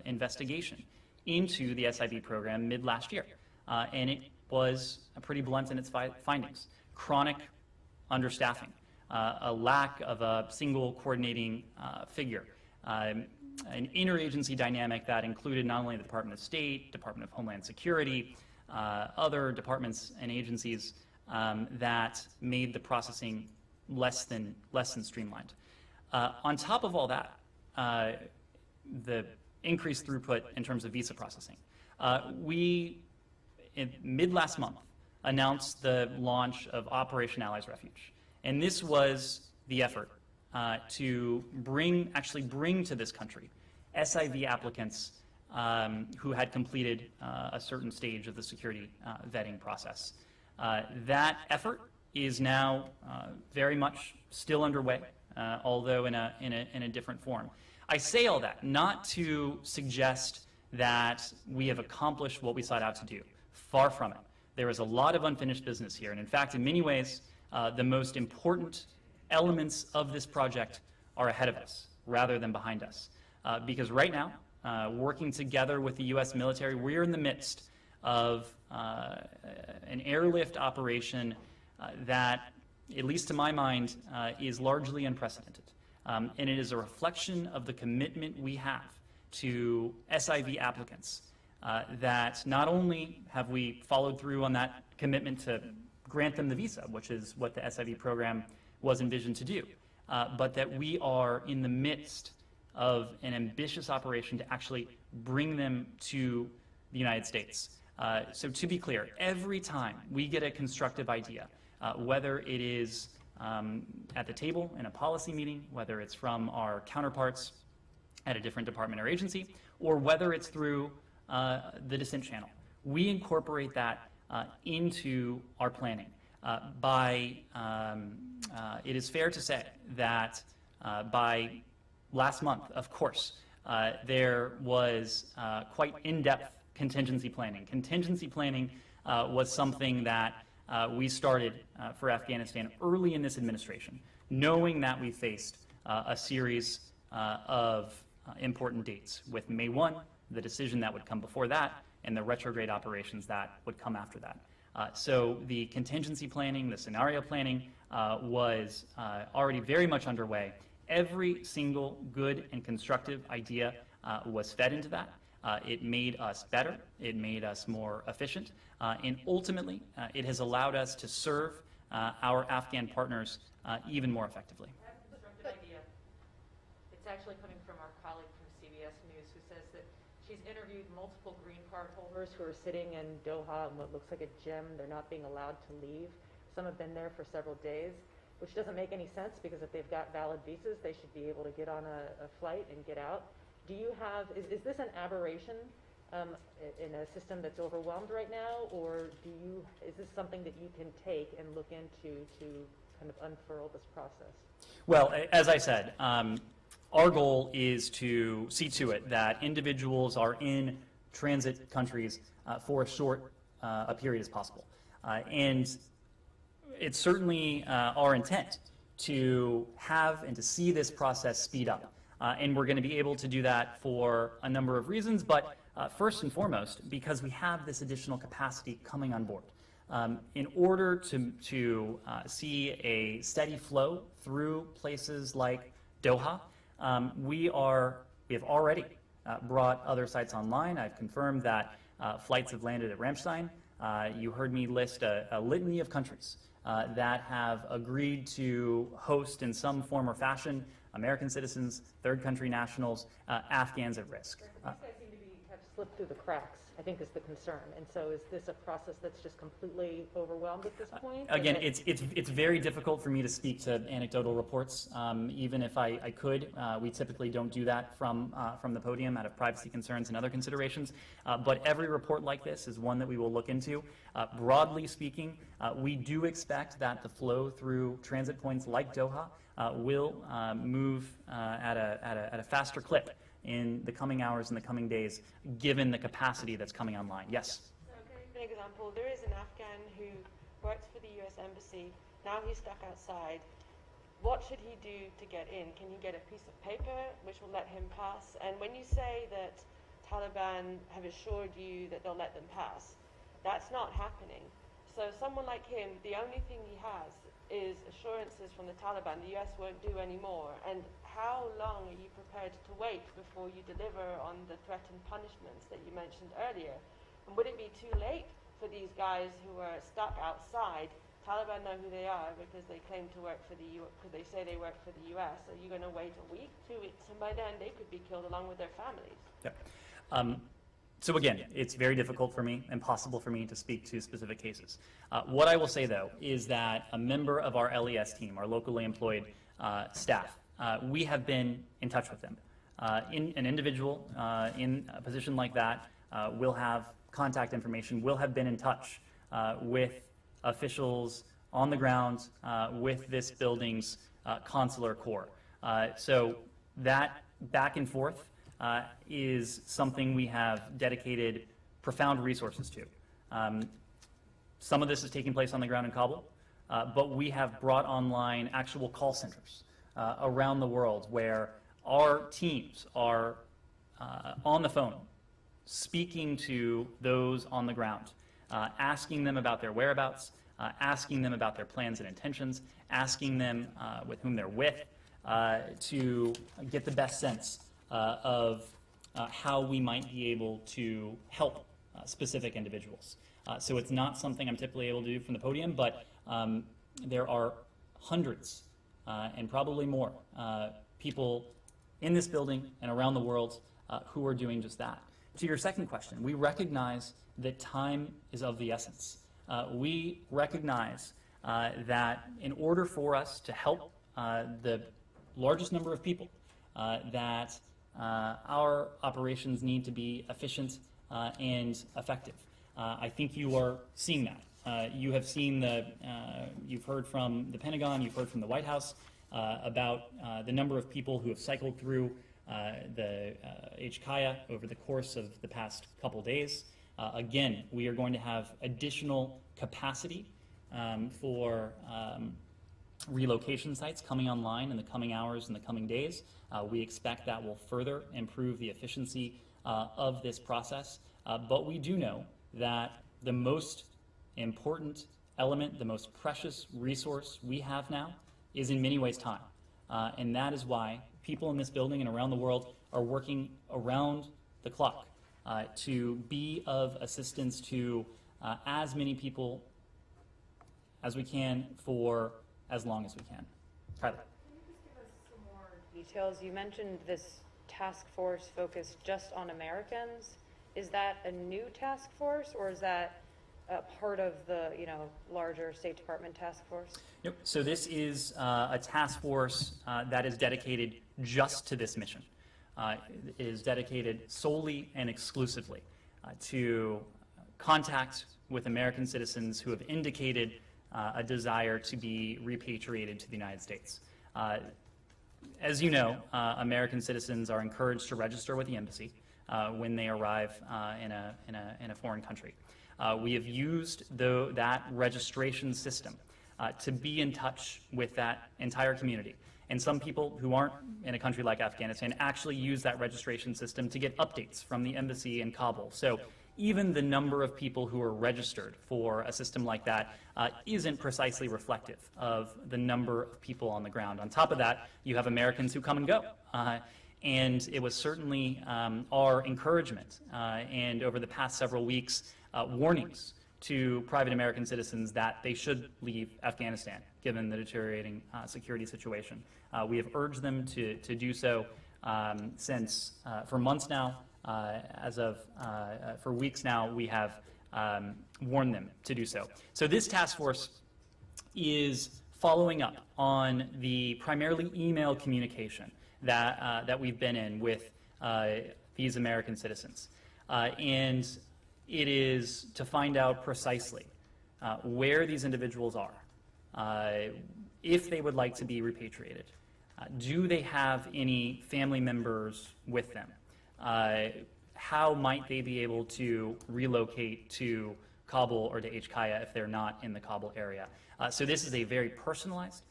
investigation into the SIV program mid-last year, and it was pretty blunt in its findings. Chronic understaffing, a lack of a single coordinating figure, an interagency dynamic that included not only the Department of State, Department of Homeland Security, other departments and agencies that made the processing less than streamlined. On top of all that, the increased throughput in terms of visa processing, we, in mid-last month, announced the launch of Operation Allies Refuge. And this was the effort to actually bring to this country SIV applicants who had completed a certain stage of the security vetting process. That effort is now very much still underway, although in a different form. I say all that not to suggest that we have accomplished what we sought out to do. Far from it. There is a lot of unfinished business here, and in fact, in many ways, the most important elements of this project are ahead of us rather than behind us. Because right now, working together with the U.S. military, we're in the midst of an airlift operation that, at least to my mind, is largely unprecedented. And it is a reflection of the commitment we have to SIV applicants, that not only have we followed through on that commitment to grant them the visa, which is what the SIV program was envisioned to do, but that we are in the midst of an ambitious operation to actually bring them to the United States. So to be clear, every time we get a constructive idea, whether it is at the table in a policy meeting, whether it's from our counterparts at a different department or agency, or whether it's through the dissent channel, we incorporate that into our planning. It is fair to say that by last month, of course, there was quite in-depth contingency planning. Contingency planning was something that we started for Afghanistan early in this administration, knowing that we faced a series of important dates, with May 1, the decision that would come before that, and the retrograde operations that would come after that. So the contingency planning, the scenario planning was already very much underway. Every single good and constructive idea was fed into that. It made us better, it made us more efficient, and ultimately it has allowed us to serve our Afghan partners even more effectively. I have a constructive idea. It's actually coming from our colleague from CBS News, who says that she's interviewed multiple green card holders who are sitting in Doha in what looks like a gym. They're not being allowed to leave. Some have been there for several days, which doesn't make any sense, because if they've got valid visas, they should be able to get on a flight and get out. Do you have, is this an aberration in a system that's overwhelmed right now, or is this something that you can take and look into to kind of unfurl this process? Well, as I said, our goal is to see to it that individuals are in transit countries for as short a period as possible. And it's certainly our intent to have and to see this process speed up. And we're going to be able to do that for a number of reasons, but first and foremost, because we have this additional capacity coming on board. In order to see a steady flow through places like Doha, we have already brought other sites online. I've confirmed that flights have landed at Ramstein. You heard me list a litany of countries that have agreed to host in some form or fashion American citizens, third country nationals, Afghans at risk. These guys seem to have slipped through the cracks, I think, is the concern. And so is this a process that's just completely overwhelmed at this point? Again, it's very difficult for me to speak to anecdotal reports. Even if I could, we typically don't do that from the podium out of privacy concerns and other considerations. But every report like this is one that we will look into. Broadly speaking, we do expect that the flow through transit points like Doha will move at a faster clip in the coming hours and the coming days, given the capacity that's coming online. Yes? So, can I give an example? There is an Afghan who works for the US Embassy. Now he's stuck outside. What should he do to get in? Can he get a piece of paper which will let him pass? And when you say that Taliban have assured you that they'll let them pass, that's not happening. So someone like him, the only thing he has is assurances from the Taliban the US won't do any more. And how long are you prepared to wait before you deliver on the threatened punishments that you mentioned earlier? And would it be too late for these guys who are stuck outside? Taliban know who they are because they claim to work for because they say they work for the US. Are you going to wait a week, 2 weeks? And by then they could be killed along with their families. Yep. So again, it's very difficult for me, impossible for me to speak to specific cases. What I will say, though, is that a member of our LES team, our locally employed staff, we have been in touch with them. An individual in a position like that will have contact information, will have been in touch with officials on the ground with this building's consular corps. So that back and forth is something we have dedicated profound resources to. Some of this is taking place on the ground in Kabul, but we have brought online actual call centers around the world where our teams are on the phone speaking to those on the ground, asking them about their whereabouts, asking them about their plans and intentions, asking them with whom they're with, to get the best sense of how we might be able to help specific individuals. So it's not something I'm typically able to do from the podium, but there are hundreds and probably more people in this building and around the world who are doing just that. To your second question, we recognize that time is of the essence. We recognize that in order for us to help the largest number of people, that our operations need to be efficient and effective. I think you are seeing that. You have seen you've heard from the Pentagon, you've heard from the White House about the number of people who have cycled through the HKIA over the course of the past couple days. Again, we are going to have additional capacity for relocation sites coming online in the coming hours and the coming days. We expect that will further improve the efficiency of this process. But we do know that the most important element, the most precious resource we have now is in many ways time. And that is why people in this building and around the world are working around the clock to be of assistance to as many people as we can for as long as we can. Kylie. Can you just give us some more details? You mentioned this task force focused just on Americans. Is that a new task force, or is that part of the larger State Department task force? Nope. So this is a task force that is dedicated just to this mission. It is dedicated solely and exclusively to contact with American citizens who have indicated a desire to be repatriated to the United States. As you know, American citizens are encouraged to register with the embassy when they arrive in a foreign country. We have used that registration system to be in touch with that entire community. And some people who aren't in a country like Afghanistan actually use that registration system to get updates from the embassy in Kabul. So even the number of people who are registered for a system like that isn't precisely reflective of the number of people on the ground. On top of that, you have Americans who come and go. And it was certainly our encouragement, and over the past several weeks, warnings to private American citizens that they should leave Afghanistan, given the deteriorating security situation. We have urged them to do so for months now. For weeks now, we have warned them to do so. So this task force is following up on the primarily email communication that we've been in with these American citizens. And it is to find out precisely where these individuals are, if they would like to be repatriated. Do they have any family members with them? How might they be able to relocate to Kabul or to HKIA if they're not in the Kabul area? So this is a very personalized,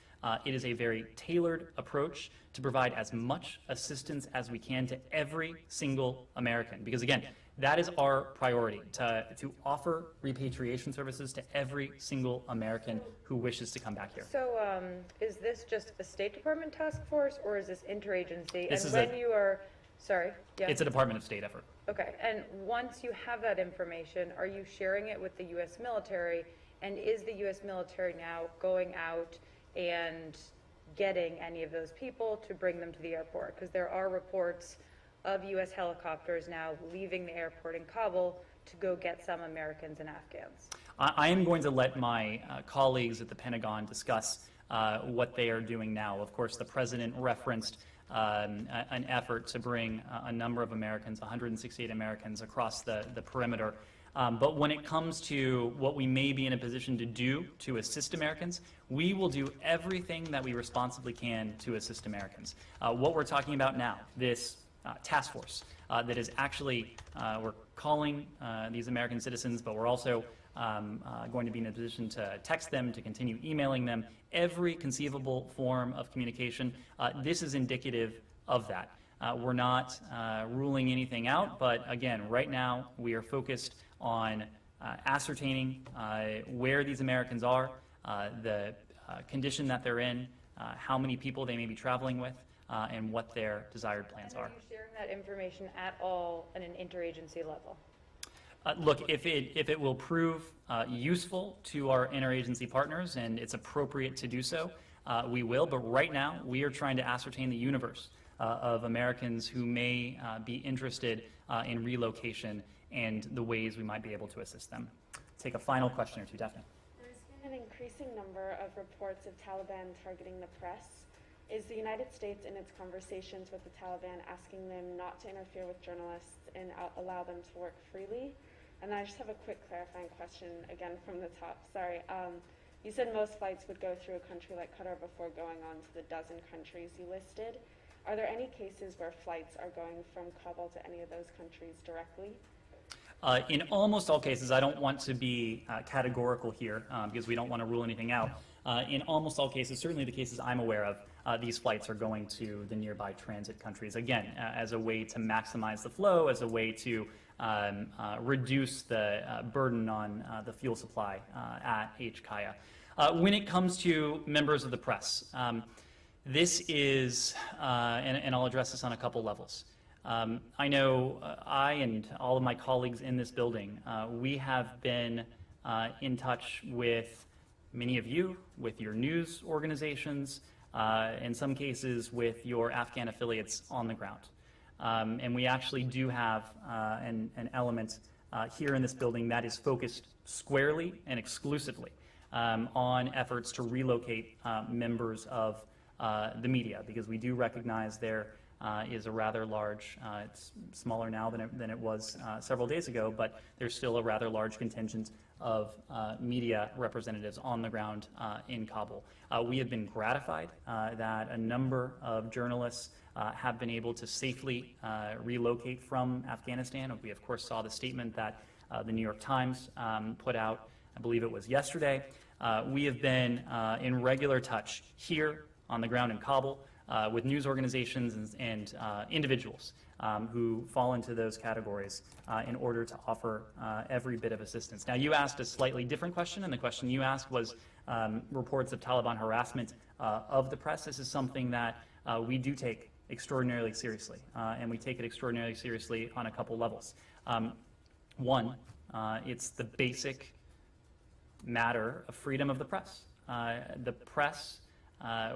it is a very tailored approach to provide as much assistance as we can to every single American. Because again, that is our priority, to offer repatriation services to every single American who wishes to come back here. So is this just a State Department task force, or is this interagency? This and when you are, sorry, yeah. It's a Department of State effort. Okay, and once you have that information, are you sharing it with the U.S. military? And is the U.S. military now going out and getting any of those people to bring them to the airport? Because there are reports of U.S. helicopters now leaving the airport in Kabul to go get some Americans and Afghans. I am going to let my colleagues at the Pentagon discuss what they are doing now. Of course, the President referenced an effort to bring a number of Americans, 168 Americans, across the perimeter. But when it comes to what we may be in a position to do to assist Americans, we will do everything that we responsibly can to assist Americans. What we're talking about now, this task force that is actually, we're calling these American citizens, but we're also going to be in a position to text them, to continue emailing them, every conceivable form of communication. This is indicative of that. We're not ruling anything out, but again, right now we are focused on ascertaining where these Americans are, the condition that they're in, how many people they may be traveling with, and what their desired plans And are. are you sharing that information at all at an interagency level? Look, if it will prove useful to our interagency partners and it's appropriate to do so, we will. But right now, we are trying to ascertain the universe of Americans who may be interested in relocation and the ways we might be able to assist them. Take a final question or two, Daphne. There's been an increasing number of reports of Taliban targeting the press. Is the United States, in its conversations with the Taliban, asking them not to interfere with journalists and allow them to work freely? And then I just have a quick clarifying question, again from the top. Sorry. You said most flights would go through a country like Qatar before going on to the dozen countries you listed. Are there any cases where flights are going from Kabul to any of those countries directly? In almost all cases, I don't want to be categorical here because we don't want to rule anything out. In almost all cases, certainly the cases I'm aware of, these flights are going to the nearby transit countries, again, as a way to maximize the flow, as a way to reduce the burden on the fuel supply at HKaya. When it comes to members of the press, this is, and I'll address this on a couple levels. I know I and all of my colleagues in this building, we have been in touch with many of you, with your news organizations, in some cases with your Afghan affiliates on the ground. And we actually do have an element here in this building that is focused squarely and exclusively on efforts to relocate members of the media, because we do recognize there is a rather large, it's smaller now than it was several days ago, but there's still a rather large contingent of media representatives on the ground in Kabul. We have been gratified that a number of journalists have been able to safely relocate from Afghanistan. We, of course, saw the statement that the New York Times put out, I believe it was yesterday. We have been in regular touch here on the ground in Kabul with news organizations and individuals who fall into those categories in order to offer every bit of assistance. Now, you asked a slightly different question, and the question you asked was reports of Taliban harassment of the press. This is something that we do take extraordinarily seriously, and we take it extraordinarily seriously on a couple levels. One, it's the basic matter of freedom of the press. The press,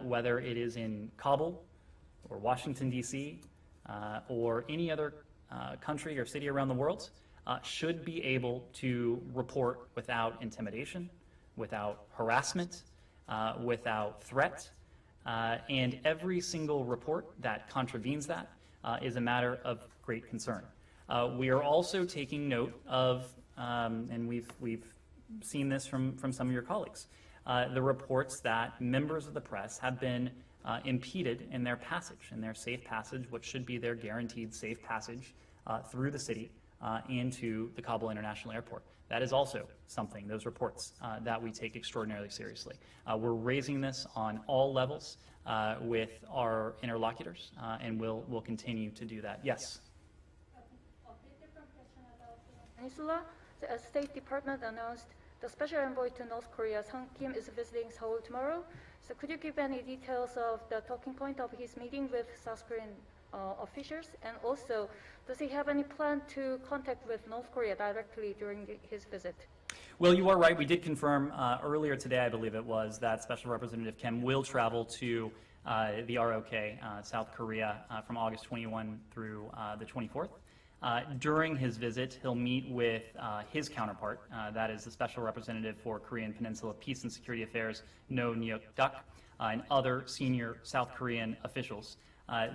whether it is in Kabul or Washington, D.C., or any other country or city around the world, should be able to report without intimidation, without harassment, without threat, and every single report that contravenes that is a matter of great concern. We are also taking note of, and we've seen this from some of your colleagues, the reports that members of the press have been impeded in their passage, in their safe passage, what should be their guaranteed safe passage through the city into the Kabul International Airport. That is also something, those reports, that we take extraordinarily seriously. We're raising this on all levels with our interlocutors, and we'll continue to do that. Yes? A bit different question about the peninsula. The State Department announced the special envoy to North Korea, Sung Kim, is visiting Seoul tomorrow. So could you give any details of the talking point of his meeting with South Korean officials? And also, does he have any plan to contact with North Korea directly during his visit? Well, you are right. We did confirm earlier today, I believe it was, that Special Representative Kim will travel to the ROK, South Korea, from August 21 through the 24th. During his visit, he'll meet with his counterpart, that is the Special Representative for Korean Peninsula Peace and Security Affairs, No Nyuk-dak, and other senior South Korean officials.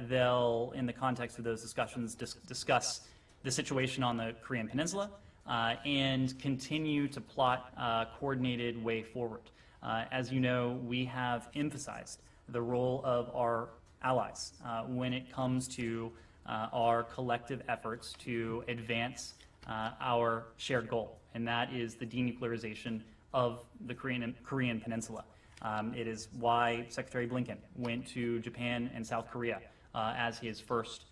They'll, in the context of those discussions, discuss the situation on the Korean Peninsula and continue to plot a coordinated way forward. As you know, we have emphasized the role of our allies when it comes to our collective efforts to advance our shared goal, and that is the denuclearization of the Korean Peninsula. It is why Secretary Blinken went to Japan and South Korea as his first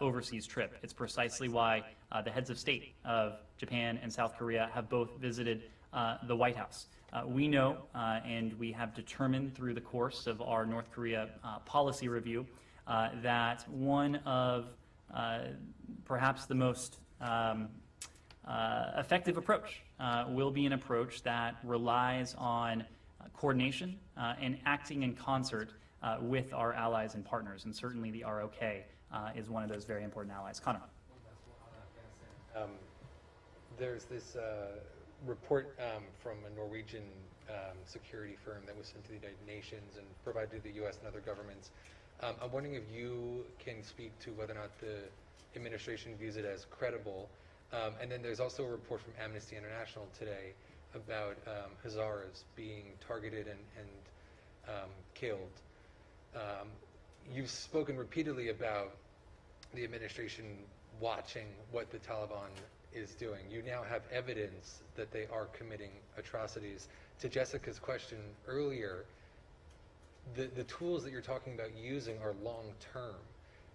overseas trip. It's precisely why the heads of state of Japan and South Korea have both visited the White House. We know, and we have determined through the course of our North Korea policy review, that one of perhaps the most effective approach will be an approach that relies on coordination and acting in concert with our allies and partners, and certainly the ROK is one of those very important allies. Connor. There's this report from a Norwegian security firm that was sent to the United Nations and provided to the U.S. and other governments. I'm wondering if you can speak to whether or not the administration views it as credible. And then there's also a report from Amnesty International today about Hazaras being targeted and killed. You've spoken repeatedly about the administration watching what the Taliban is doing. You now have evidence that they are committing atrocities. To Jessica's question earlier, the tools that you're talking about using are long-term,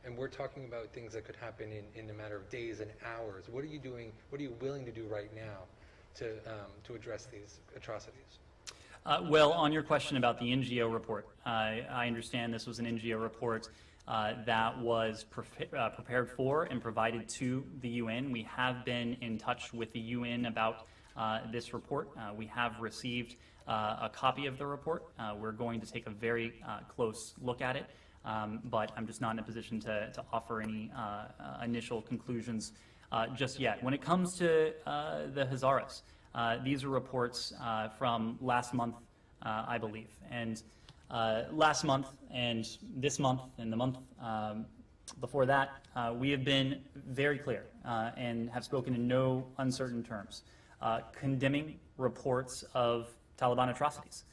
and we're talking about things that could happen in a matter of days and hours. What are you doing, what are you willing to do right now to address these atrocities? Well, on your question about the NGO report, I understand this was an NGO report that was prepared for and provided to the UN. We have been in touch with the UN about this report. We have received a copy of the report. We're going to take a very close look at it, but I'm just not in a position to offer any initial conclusions just yet. When it comes to the Hazaras, these are reports from last month, I believe. And last month and this month and the month before that, we have been very clear and have spoken in no uncertain terms, condemning reports of Taliban atrocities.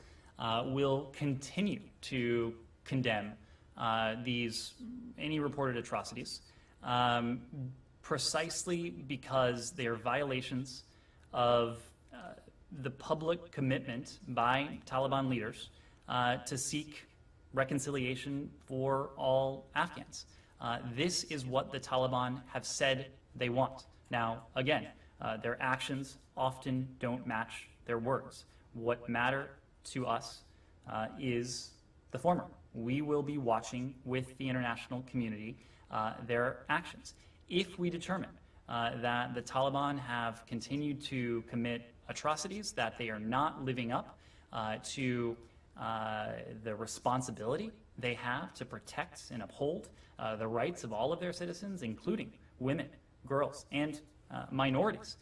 We'll continue to condemn any reported atrocities precisely because they are violations of the public commitment by Taliban leaders to seek reconciliation for all Afghans. This is what the Taliban have said they want. Now, again, their actions often don't match their words. What matter to us is the former. We will be watching with the international community their actions. If we determine that the Taliban have continued to commit atrocities, that they are not living up to the responsibility they have to protect and uphold the rights of all of their citizens, including women, girls, and minorities,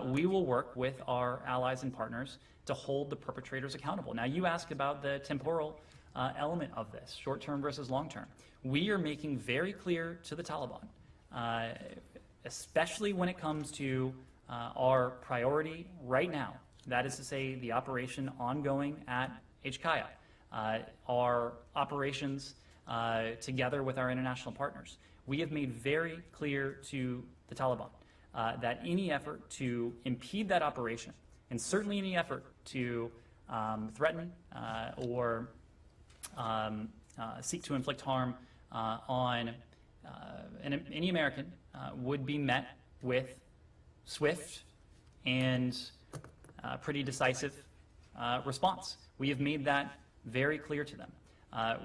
we will work with our allies and partners to hold the perpetrators accountable. Now, you asked about the temporal element of this, short-term versus long-term. We are making very clear to the Taliban, especially when it comes to our priority right now, that is to say the operation ongoing at HKIA, our operations together with our international partners. We have made very clear to the Taliban that any effort to impede that operation, and certainly any effort to threaten or seek to inflict harm on any American would be met with swift and pretty decisive response. We have made that very clear to them.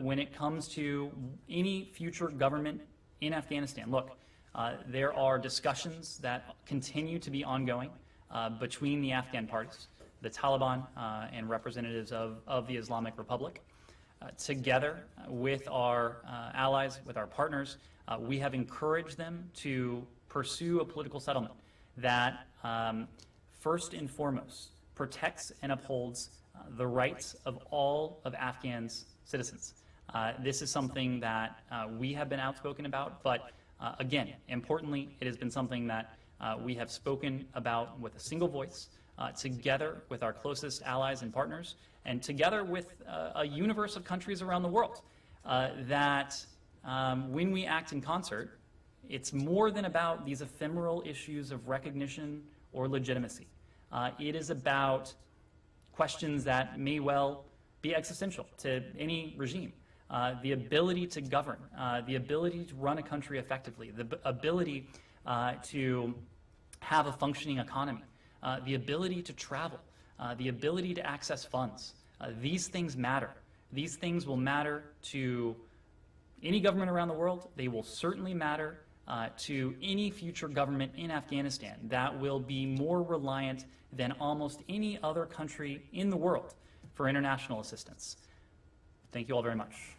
When it comes to any future government in Afghanistan, look, there are discussions that continue to be ongoing between the Afghan parties, the Taliban and representatives of the Islamic Republic. Together with our allies, with our partners, we have encouraged them to pursue a political settlement that first and foremost protects and upholds the rights of all of Afghan's citizens. This is something that we have been outspoken about, but again, importantly, it has been something that we have spoken about with a single voice, together with our closest allies and partners, and together with a universe of countries around the world, that when we act in concert, it's more than about these ephemeral issues of recognition or legitimacy. It is about questions that may well be existential to any regime. the ability to govern, the ability to run a country effectively, the ability to have a functioning economy, the ability to travel, the ability to access funds. These things matter. These things will matter to any government around the world. They will certainly matter to any future government in Afghanistan that will be more reliant than almost any other country in the world for international assistance. Thank you all very much.